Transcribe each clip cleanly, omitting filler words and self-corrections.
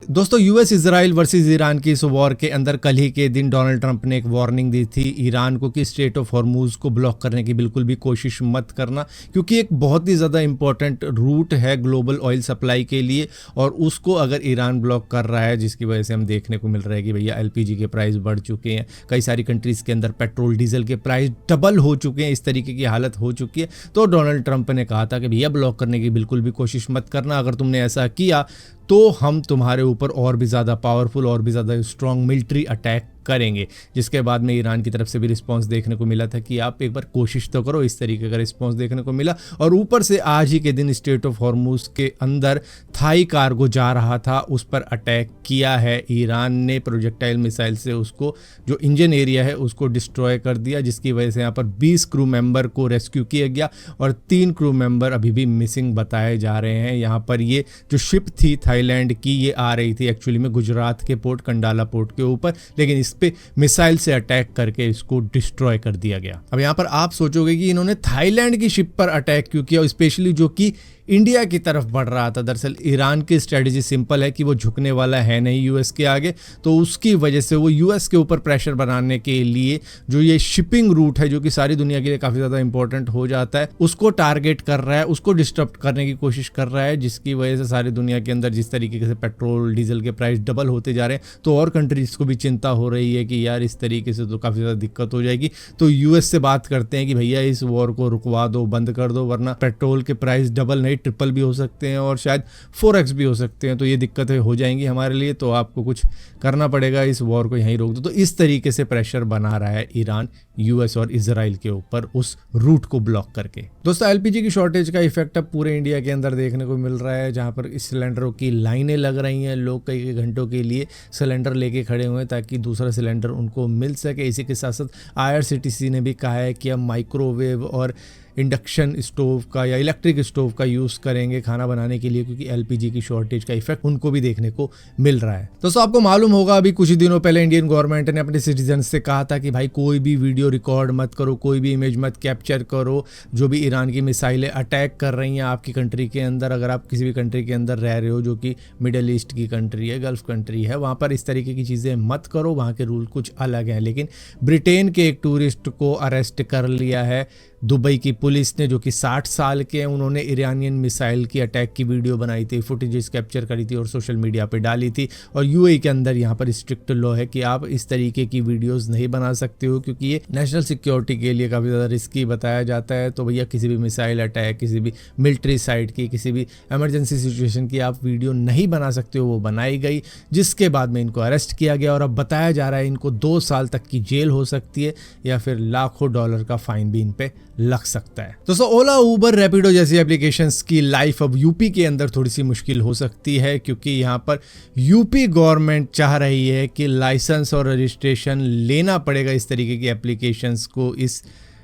दोस्तों, US Israel versus Iran की इस वॉर के अंदर कल ही के दिन डोनाल्ड ट्रंप ने एक वार्निंग दी थी ईरान को कि स्ट्रेट ऑफ हॉर्मूज को ब्लॉक करने की बिल्कुल भी कोशिश मत करना, क्योंकि एक बहुत ही ज़्यादा इंपॉर्टेंट रूट है ग्लोबल ऑयल सप्लाई के लिए। और उसको अगर ईरान ब्लॉक कर रहा है, जिसकी वजह से हम देखने को मिल रहा है कि भैया एलपीजी के प्राइस बढ़ चुके हैं, कई सारी कंट्रीज़ के अंदर पेट्रोल डीजल के प्राइस डबल हो चुके हैं, इस तरीके की हालत हो चुकी है। तो डोनाल्ड ट्रंप ने कहा था कि भैया ब्लॉक करने की बिल्कुल भी कोशिश मत करना, अगर तुमने ऐसा किया तो हम तुम्हारे ऊपर और भी ज़्यादा पावरफुल और भी ज़्यादा स्ट्रॉन्ग मिलिट्री अटैक करेंगे। जिसके बाद में ईरान की तरफ से भी रिस्पांस देखने को मिला था कि आप एक बार कोशिश तो करो, इस तरीके का रिस्पांस देखने को मिला। और ऊपर से आज ही के दिन स्ट्रेट ऑफ हॉर्मूज के अंदर थाई कार्गो जा रहा था, उस पर अटैक किया है ईरान ने प्रोजेक्टाइल मिसाइल से, उसको जो इंजन एरिया है उसको डिस्ट्रॉय कर दिया, जिसकी वजह से यहाँ पर 20 क्रू मेंबर को रेस्क्यू किया गया और 3 क्रू मेंबर अभी भी मिसिंग बताए जा रहे हैं। यहाँ पर ये जो शिप थी थाईलैंड की, ये आ रही थी एक्चुअली में गुजरात के पोर्ट कंडाला पोर्ट के ऊपर, लेकिन इस पे मिसाइल से अटैक करके इसको डिस्ट्रॉय कर दिया गया। अब यहाँ पर आप सोचोगे कि इन्होंने थाईलैंड की शिप पर अटैक क्यों किया, स्पेशली जो कि इंडिया की तरफ बढ़ रहा था। दरअसल ईरान की स्ट्रेटजी सिंपल है कि वो झुकने वाला है नहीं यूएस के आगे, तो उसकी वजह से वो यूएस के ऊपर प्रेशर बनाने के लिए जो ये शिपिंग रूट है, जो कि सारी दुनिया के लिए काफ़ी ज़्यादा इंपॉर्टेंट हो जाता है, उसको टारगेट कर रहा है, उसको डिस्टर्ब करने की कोशिश कर रहा है, जिसकी वजह से सारी दुनिया के अंदर जिस तरीके से पेट्रोल डीजल के प्राइस डबल होते जा रहे हैं, तो और कंट्रीज़ को भी चिंता हो रही है कि यार इस तरीके से तो काफ़ी ज़्यादा दिक्कत हो जाएगी। तो यूएस से बात करते हैं कि भैया इस वॉर को रुकवा दो, बंद कर दो, वरना पेट्रोल के प्राइस डबल नहीं ट्रिपल भी हो सकते हैं और शायद 4x भी हो सकते हैं। तो ये दिक्कतें हो जाएंगी हमारे लिए, तो आपको कुछ करना पड़ेगा, इस वॉर को यहीं रोक दो। तो इस तरीके से प्रेशर बना रहा है ईरान यूएस और इजराइल के ऊपर उस रूट को ब्लॉक करके। दोस्तों, एलपीजी की शॉर्टेज का इफेक्ट अब पूरे इंडिया के अंदर देखने को मिल रहा है, जहां पर इस सिलेंडरों की लाइनें लग रही हैं, लोग कई कई घंटों के लिए सिलेंडर लेके खड़े हुए हैं ताकि दूसरा सिलेंडर उनको मिल सके। इसी के साथ साथ आईआरसीटीसी ने भी कहा है कि अब माइक्रोवेव और इंडक्शन स्टोव का या इलेक्ट्रिक स्टोव का यूज़ करेंगे खाना बनाने के लिए, क्योंकि एलपीजी की शॉर्टेज का इफेक्ट उनको भी देखने को मिल रहा है। दोस्तों, आपको मालूम होगा अभी कुछ ही दिनों पहले इंडियन गवर्नमेंट ने अपने सिटीजन से कहा था कि भाई कोई भी वीडियो रिकॉर्ड मत करो, कोई भी इमेज मत कैप्चर करो, जो भी ईरान की मिसाइलें अटैक कर रही हैं आपकी कंट्री के अंदर। अगर आप किसी भी कंट्री के अंदर रह रहे हो जो कि मिडिल ईस्ट की कंट्री है, गल्फ कंट्री है, वहाँ पर इस तरीके की चीज़ें मत करो, वहाँ के रूल कुछ अलग हैं। लेकिन ब्रिटेन के एक टूरिस्ट को अरेस्ट कर लिया है दुबई की पुलिस ने, जो कि 60 साल के हैं। उन्होंने ईरानियन मिसाइल की अटैक की वीडियो बनाई थी, फुटेजेस कैप्चर करी थी और सोशल मीडिया पे डाली थी। और यूएई के अंदर यहाँ पर स्ट्रिक्ट लॉ है कि आप इस तरीके की वीडियोस नहीं बना सकते हो, क्योंकि ये नेशनल सिक्योरिटी के लिए काफ़ी ज़्यादा रिस्की बताया जाता है। तो भैया किसी भी मिसाइल अटैक, किसी भी मिलिट्री साइट की, किसी भी इमरजेंसी सिचुएशन की आप वीडियो नहीं बना सकते हो, वो बनाई गई, जिसके बाद में इनको अरेस्ट किया गया। और अब बताया जा रहा है इनको 2 साल तक की जेल हो सकती है या फिर लाखों डॉलर का फाइन भी इन पे लग सकता है। दोस्तों, ओला, उबर, रैपिडो जैसी एप्लीकेशंस की लाइफ अब यूपी के अंदर थोड़ी सी मुश्किल हो सकती है, क्योंकि यहाँ पर यूपी गवर्नमेंट चाह रही है कि लाइसेंस और रजिस्ट्रेशन लेना पड़ेगा इस तरीके की एप्लीकेशंस को इस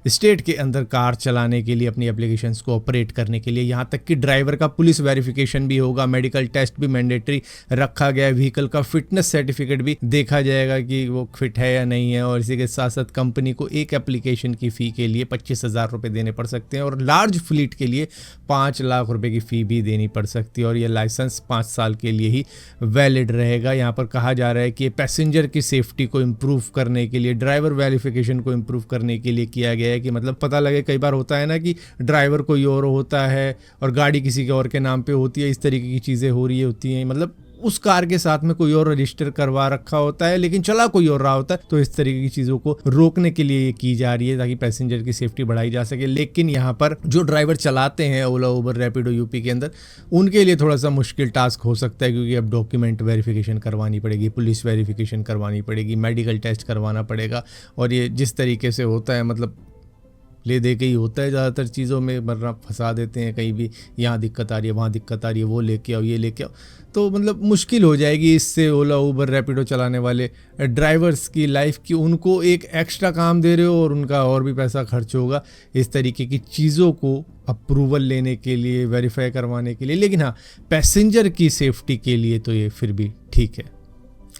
स्टेट के अंदर कार चलाने के लिए, अपनी एप्लीकेशंस को ऑपरेट करने के लिए। यहाँ तक कि ड्राइवर का पुलिस वेरिफिकेशन भी होगा, मेडिकल टेस्ट भी मैंडेटरी रखा गया है, व्हीकल का फिटनेस सर्टिफिकेट भी देखा जाएगा कि वो फिट है या नहीं है। और इसी के साथ साथ कंपनी को एक एप्लीकेशन की फ़ी के लिए 25,000 रुपये देने पड़ सकते हैं और लार्ज फ्लीट के लिए 5 लाख रुपये की फ़ी भी देनी पड़ सकती है। और ये लाइसेंस 5 साल के लिए ही वैलिड रहेगा। यहाँ पर कहा जा रहा है कि पैसेंजर की सेफ्टी को इम्प्रूव करने के लिए, ड्राइवर वेरिफिकेशन को इम्प्रूव करने के लिए किया गया है कि मतलब पता लगे, कई बार होता है ना कि ड्राइवर कोई और होता है और गाड़ी किसी के और के नाम पे होती है, इस तरीके की चीज़ें हो रही होती हैं, मतलब उस कार के साथ में कोई और रजिस्टर करवा रखा होता है लेकिन चला कोई और रहा होता है। तो इस तरीके की चीज़ों को रोकने के लिए ये की जा रही है ताकि पैसेंजर की सेफ्टी बढ़ाई जा सके। लेकिन यहाँ पर जो ड्राइवर चलाते हैं ओला, उबर, रैपिडो यूपी के अंदर, उनके लिए थोड़ा सा मुश्किल टास्क हो सकता है, क्योंकि अब डॉक्यूमेंट वेरिफिकेशन करवानी पड़ेगी, पुलिस वेरिफिकेशन करवानी पड़ेगी, मेडिकल टेस्ट करवाना पड़ेगा। और ये जिस तरीके से होता है, मतलब ले दे के ही होता है ज़्यादातर चीज़ों में, वरना फंसा देते हैं कहीं भी, यहाँ दिक्कत आ रही है, वहाँ दिक्कत आ रही है, वो लेके आओ, ये लेके आओ, तो मतलब मुश्किल हो जाएगी इससे ओला, उबर, रैपिडो चलाने वाले ड्राइवर्स की लाइफ की। उनको एक एक्स्ट्रा काम दे रहे हो और उनका और भी पैसा खर्च होगा इस तरीके की चीज़ों को अप्रूवल लेने के लिए, वेरीफाई करवाने के लिए। लेकिन हाँ, पैसेंजर की सेफ्टी के लिए तो ये फिर भी ठीक है।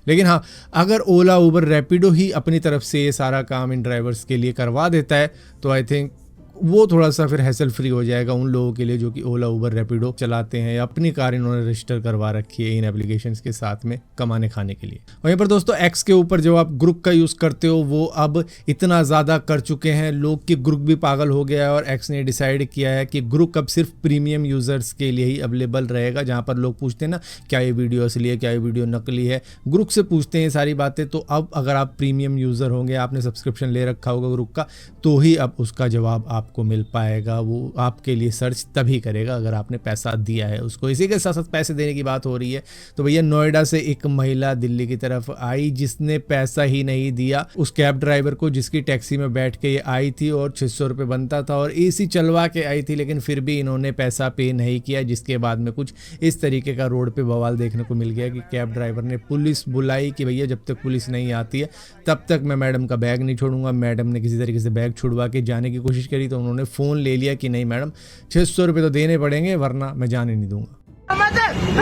लेकिन हाँ, अगर ओला, उबर, रैपिडो ही अपनी तरफ से ये सारा काम इन ड्राइवर्स के लिए करवा देता है तो आई थिंक वो थोड़ा सा फिर हैसल फ्री हो जाएगा उन लोगों के लिए जो कि ओला उबर रैपिडो चलाते हैं या अपनी कार इन्होंने रजिस्टर करवा रखी है इन एप्लीकेशंस के साथ में कमाने खाने के लिए। वहीं पर दोस्तों एक्स के ऊपर जो आप ग्रुप का यूज़ करते हो वो अब इतना ज़्यादा कर चुके हैं लोग कि ग्रुप भी पागल हो गया है और एक्स ने डिसाइड किया है कि ग्रुप अब सिर्फ प्रीमियम यूज़र्स के लिए ही अवेलेबल रहेगा। जहाँ पर लोग पूछते हैं ना क्या ये वीडियो असली है, क्या ये वीडियो नकली है, ग्रुप से पूछते हैं ये सारी बातें। तो अब अगर आप प्रीमियम यूज़र होंगे, आपने सब्सक्रिप्शन ले रखा होगा ग्रुप का, तो ही अब उसका जवाब आपको मिल पाएगा। वो आपके लिए सर्च तभी करेगा अगर आपने पैसा दिया है उसको। इसी के साथ साथ पैसे देने की बात हो रही है तो भैया नोएडा से एक महिला दिल्ली की तरफ आई जिसने पैसा ही नहीं दिया उस कैब ड्राइवर को जिसकी टैक्सी में बैठ के ये आई थी और 600 रुपये बनता था और एसी चलवा के आई थी, लेकिन फिर भी इन्होंने पैसा पे नहीं किया, जिसके बाद में कुछ इस तरीके का रोड पे बवाल देखने को मिल गया कि कैब ड्राइवर ने पुलिस बुलाई कि भैया जब तक पुलिस नहीं आती है तब तक मैं मैडम का बैग नहीं छोड़ूंगा। मैडम ने किसी तरीके से बैग छुड़वा के जाने की कोशिश करी तो उन्होंने फ़ोन ले लिया कि नहीं मैडम 600 रुपये तो देने पड़ेंगे वरना मैं जाने नहीं दूंगा।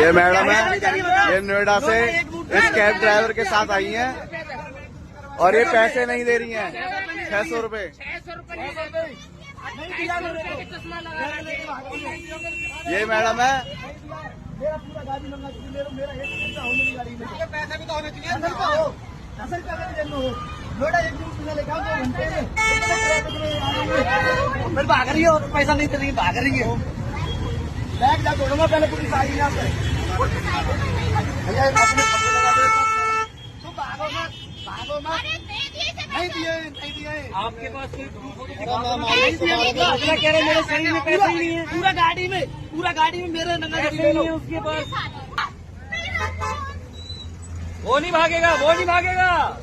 ये मैडम है, ये नोएडा से इस कैब ड्राइवर के साथ आई हैं और ये पैसे नहीं दे रही हैं, 600 रुपये। ये मैडम है, पैसे भी तो होने चाहिए, फिर भाग रही हो, पैसा नहीं दे रही, भाग रही है। बैग जा छोड़ूंगा, पहले पुलिस आई यहाँ पे। भागो मत, नहीं दिए आपके पास कोई कह रहे मेरे शरीर में पैसे नहीं है, पूरा गाड़ी में मेरे नंगा नहीं है उसके पास। वो नहीं भागेगा।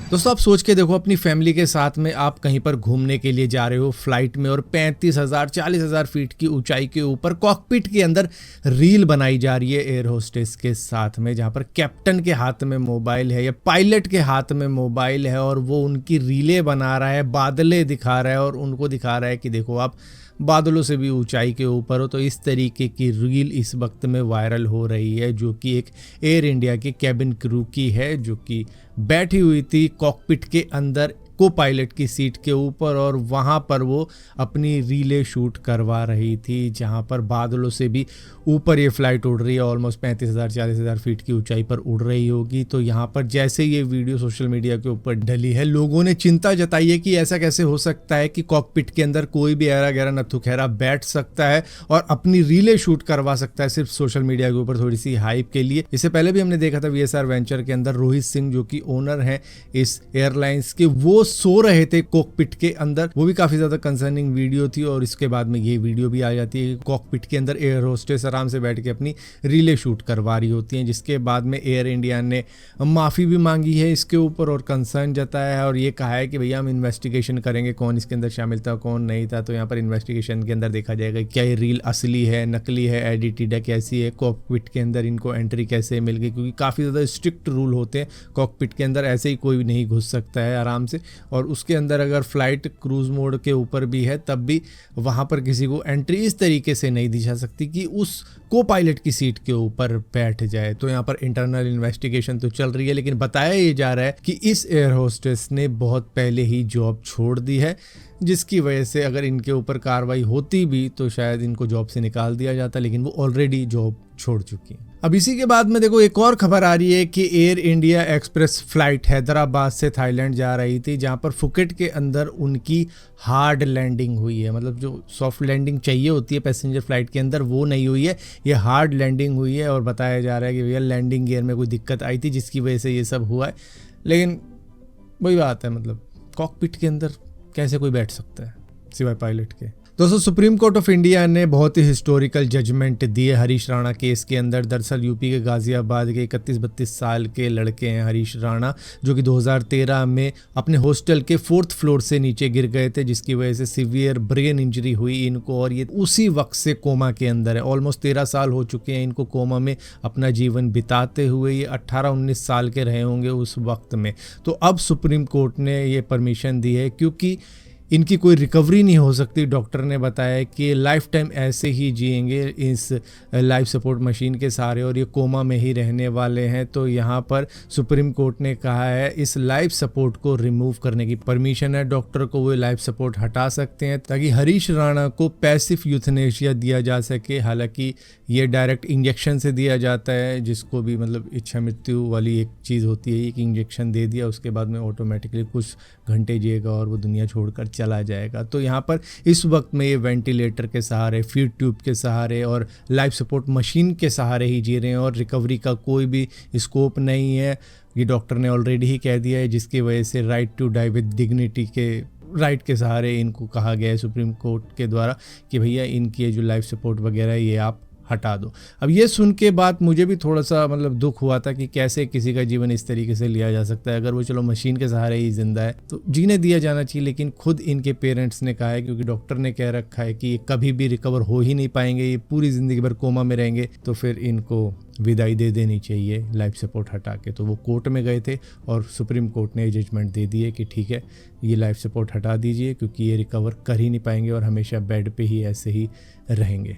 दोस्तों आप सोच के देखो अपनी फैमिली के साथ में आप कहीं पर घूमने के लिए जा रहे हो फ्लाइट में और 35,000 40,000 फीट की ऊंचाई के ऊपर कॉकपिट के अंदर रील बनाई जा रही है एयर होस्टेस के साथ में, जहां पर कैप्टन के हाथ में मोबाइल है या पायलट के हाथ में मोबाइल है और वो उनकी रीलें बना रहा है, बादलें दिखा रहा है और उनको दिखा रहा है कि देखो आप बादलों से भी ऊंचाई के ऊपर हो। तो इस तरीके की रील इस वक्त में वायरल हो रही है जो कि एक एयर इंडिया के कैबिन क्रू की है जो कि बैठी हुई थी कॉकपिट के अंदर को पायलट की सीट के ऊपर और वहाँ पर वो अपनी रीले शूट करवा रही थी, जहाँ पर बादलों से भी ऊपर ये फ्लाइट उड़ रही है, ऑलमोस्ट 35,000 40,000 फीट की ऊंचाई पर उड़ रही होगी। तो यहाँ पर जैसे ये वीडियो सोशल मीडिया के ऊपर डली है लोगों ने चिंता जताई है कि ऐसा कैसे हो सकता है कि कॉकपिट के अंदर कोई भी ऐरा गैरा नत्थु खैरा बैठ सकता है और अपनी रीले शूट करवा सकता है सिर्फ सोशल मीडिया के ऊपर थोड़ी सी हाइप के लिए। इससे पहले भी हमने देखा था VSR वेंचर के अंदर रोहित सिंह जो कि ओनर हैं इस एयरलाइंस के, वो सो रहे थे कॉकपिट के अंदर। वो भी काफी ज्यादा कंसर्निंग वीडियो थी और इसके बाद में ये वीडियो भी आ जाती है कॉकपिट के अंदर एयर होस्टेस आराम से बैठ के अपनी रीले शूट करवा रही होती हैं, जिसके बाद में एयर इंडिया ने माफ़ी भी मांगी है इसके ऊपर और कंसर्न जताया है और ये कहा है कि भैया हम इन्वेस्टिगेशन करेंगे कौन इसके अंदर शामिल था कौन नहीं था। तो यहाँ पर इन्वेस्टिगेशन के अंदर देखा जाएगा क्या ये रील असली है नकली है, एडिटेड है, कैसी है, कॉकपिट के अंदर इनको एंट्री कैसे मिल गई, क्योंकि काफ़ी ज़्यादा स्ट्रिक्ट रूल होते हैं कॉकपिट के अंदर, ऐसे ही कोई भी नहीं घुस सकता है आराम से। और उसके अंदर अगर फ्लाइट क्रूज मोड के ऊपर भी है तब भी वहाँ पर किसी को एंट्री इस तरीके से नहीं दी जा सकती कि उस को पायलट की सीट के ऊपर बैठ जाए। तो यहाँ पर इंटरनल इन्वेस्टिगेशन तो चल रही है लेकिन बताया ये जा रहा है कि इस एयर होस्टेस ने बहुत पहले ही जॉब छोड़ दी है, जिसकी वजह से अगर इनके ऊपर कार्रवाई होती भी तो शायद इनको जॉब से निकाल दिया जाता, लेकिन वो ऑलरेडी जॉब छोड़ चुकी है। अब इसी के बाद में देखो एक और खबर आ रही है कि air India express flight Hyderabad से थाईलैंड जा रही थी, जहां पर फुकेट के अंदर उनकी हार्ड लैंडिंग हुई है। मतलब जो सॉफ्ट लैंडिंग चाहिए होती है पैसेंजर फ्लाइट के अंदर वो नहीं हुई है, ये हार्ड लैंडिंग हुई है और बताया जा रहा है कि भैया लैंडिंग गियर में कोई दिक्कत आई थी जिसकी वजह से ये सब हुआ है। लेकिन वही बात है, मतलब कॉकपिट के अंदर कैसे कोई बैठ सकता है सिवाय पायलट के। दोस्तों सुप्रीम कोर्ट ऑफ इंडिया ने बहुत ही हिस्टोरिकल जजमेंट दिए हरीश राणा केस के अंदर। दरअसल यूपी के गाजियाबाद के 31-32 साल के लड़के हैं हरीश राणा, जो कि 2013 में अपने हॉस्टल के 4th फ्लोर से नीचे गिर गए थे, जिसकी वजह से सीवियर ब्रेन इंजरी हुई इनको और ये उसी वक्त से कोमा के अंदर है। ऑलमोस्ट 13 साल हो चुके हैं इनको कोमा में अपना जीवन बिताते हुए। ये 18-19 साल के रहे होंगे उस वक्त में। तो अब सुप्रीम कोर्ट ने ये परमिशन दी है क्योंकि इनकी कोई रिकवरी नहीं हो सकती। डॉक्टर ने बताया कि लाइफ टाइम ऐसे ही जिएंगे इस लाइफ सपोर्ट मशीन के सहारे और ये कोमा में ही रहने वाले हैं। तो यहाँ पर सुप्रीम कोर्ट ने कहा है इस लाइफ सपोर्ट को रिमूव करने की परमिशन है डॉक्टर को, वो लाइफ सपोर्ट हटा सकते हैं ताकि हरीश राणा को पैसिव यूथनेशिया दिया जा सके। हालांकि ये डायरेक्ट इंजेक्शन से दिया जाता है, जिसको भी मतलब इच्छा मृत्यु वाली एक चीज़ होती है। एक इंजेक्शन दे दिया उसके बाद में ऑटोमेटिकली कुछ घंटे जिएगा और वो दुनिया छोड़कर चला जाएगा। तो यहाँ पर इस वक्त में ये वेंटिलेटर के सहारे, फीड ट्यूब के सहारे और लाइफ सपोर्ट मशीन के सहारे ही जी रहे हैं और रिकवरी का कोई भी स्कोप नहीं है। ये डॉक्टर ने ऑलरेडी ही कह दिया है, जिसकी वजह से right to die with dignity के राइट के सहारे इनको कहा गया है सुप्रीम कोर्ट के द्वारा कि भैया इनकी जो लाइफ सपोर्ट वगैरह है ये आप हटा दो। अब ये सुन के बात मुझे भी थोड़ा सा मतलब दुख हुआ था कि कैसे किसी का जीवन इस तरीके से लिया जा सकता है। अगर वो चलो मशीन के सहारे ही जिंदा है तो जीने दिया जाना चाहिए, लेकिन खुद इनके पेरेंट्स ने कहा है, क्योंकि डॉक्टर ने कह रखा है कि ये कभी भी रिकवर हो ही नहीं पाएंगे, ये पूरी ज़िंदगी भर कोमा में रहेंगे, तो फिर इनको विदाई दे देनी चाहिए लाइफ सपोर्ट हटा के। तो वो कोर्ट में गए थे और सुप्रीम कोर्ट ने जजमेंट दे दी है कि ठीक है ये लाइफ सपोर्ट हटा दीजिए, क्योंकि ये रिकवर कर ही नहीं पाएंगे और हमेशा बेड पे ही ऐसे ही रहेंगे।